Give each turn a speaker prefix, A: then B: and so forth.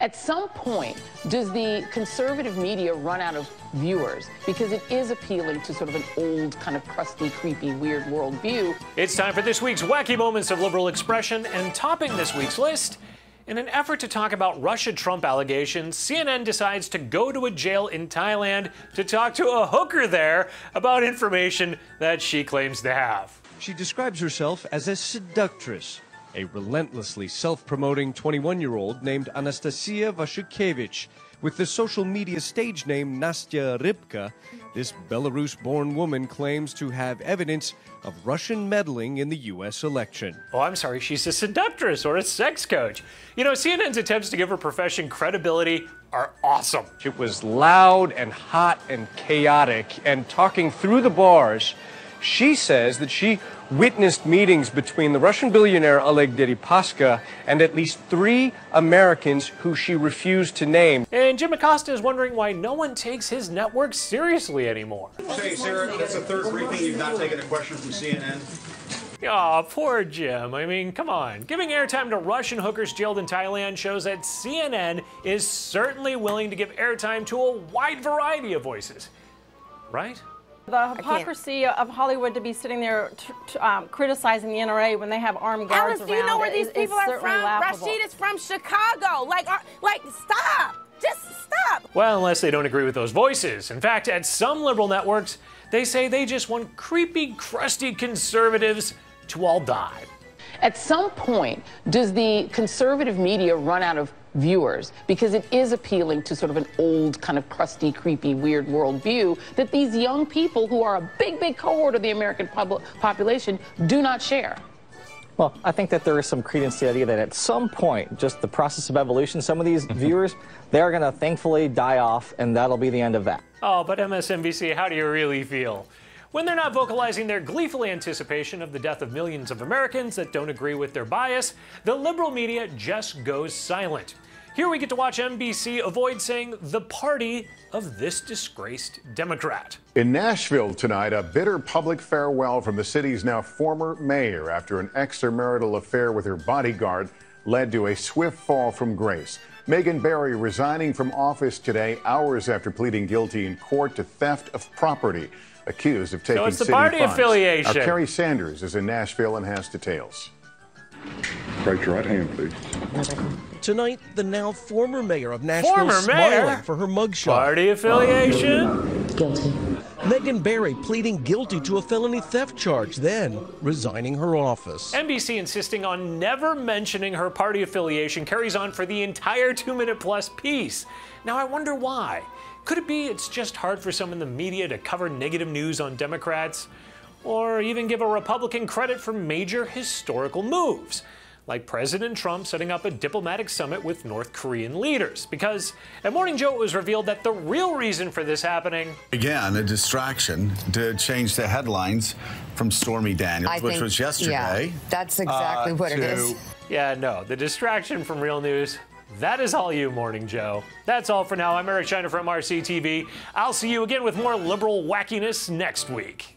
A: At some point, does the conservative media run out of viewers? Because it is appealing to sort of an old, kind of crusty, creepy, weird worldview.
B: It's time for this week's Wacky Moments of Liberal Expression, and topping this week's list, in an effort to talk about Russia-Trump allegations, CNN decides to go to a jail in Thailand to talk to a hooker there about information that she claims to have.
C: She describes herself as a seductress, a relentlessly self-promoting 21-year-old named Anastasia Vashukevich. With the social media stage name Nastya Rybka, this Belarus-born woman claims to have evidence of Russian meddling in the U.S. election.
B: Oh, I'm sorry, she's a seductress or a sex coach. You know, CNN's attempts to give her profession credibility are awesome.
D: It was loud and hot and chaotic, and talking through the bars, she says that she witnessed meetings between the Russian billionaire Oleg Deripaska and at least 3 Americans who she refused to name.
B: And Jim Acosta is wondering why no one takes his network seriously anymore.
E: Say, Sarah, that's the third briefing you've not taken a question from CNN.
B: Aw, poor Jim. I mean, come on. Giving airtime to Russian hookers jailed in Thailand shows that CNN is certainly willing to give airtime to a wide variety of voices. Right?
F: The hypocrisy of Hollywood to be sitting there criticizing the NRA when they have armed guards around.
G: Alice, do you know where these people are from?
F: Laughable.
G: Rashid is from Chicago. Like, stop. Just stop.
B: Well, unless they don't agree with those voices. In fact, at some liberal networks, they say they just want creepy, crusty conservatives to all die.
A: At some point, does the conservative media run out of viewers? Because it is appealing to sort of an old, kind of crusty, creepy, weird worldview that these young people, who are a big, big cohort of the American population, do not share.
H: Well, I think that there is some credence to the idea that at some point, just the process of evolution, some of these viewers, they're going to thankfully die off, and that'll be the end of that.
B: Oh, but MSNBC, how do you really feel? When they're not vocalizing their gleeful anticipation of the death of millions of Americans that don't agree with their bias, the liberal media just goes silent. Here we get to watch NBC avoid saying the party of this disgraced Democrat.
I: In Nashville tonight, a bitter public farewell from the city's now former mayor after an extramarital affair with her bodyguard led to a swift fall from grace. Megan Barry resigning from office today, hours after pleading guilty in court to theft of property, accused of taking
B: it's the
I: city
B: party
I: funds.
B: affiliation.
I: Our Kerry Sanders is in Nashville and has details.
J: Raise your right hand, please.
C: Tonight, the now former mayor of Nashville
B: Former
C: smiling
B: mayor?
C: for her mugshot.
B: Party affiliation?
A: Guilty.
C: Megan Barry pleading guilty to a felony theft charge, then resigning her office.
B: NBC insisting on never mentioning her party affiliation carries on for the entire 2-minute-plus piece. Now, I wonder why. Could it be it's just hard for some in the media to cover negative news on Democrats? Or even give a Republican credit for major historical moves, like President Trump setting up a diplomatic summit with North Korean leaders. Because at Morning Joe, it was revealed that the real reason for this happening...
K: Again, a distraction to change the headlines from Stormy Daniels, which was yesterday.
L: Yeah, that's exactly what it is.
B: Yeah, no, the distraction from real news, that is all you, Morning Joe. That's all for now. I'm Eric Shiner from MRC-TV. I'll see you again with more liberal wackiness next week.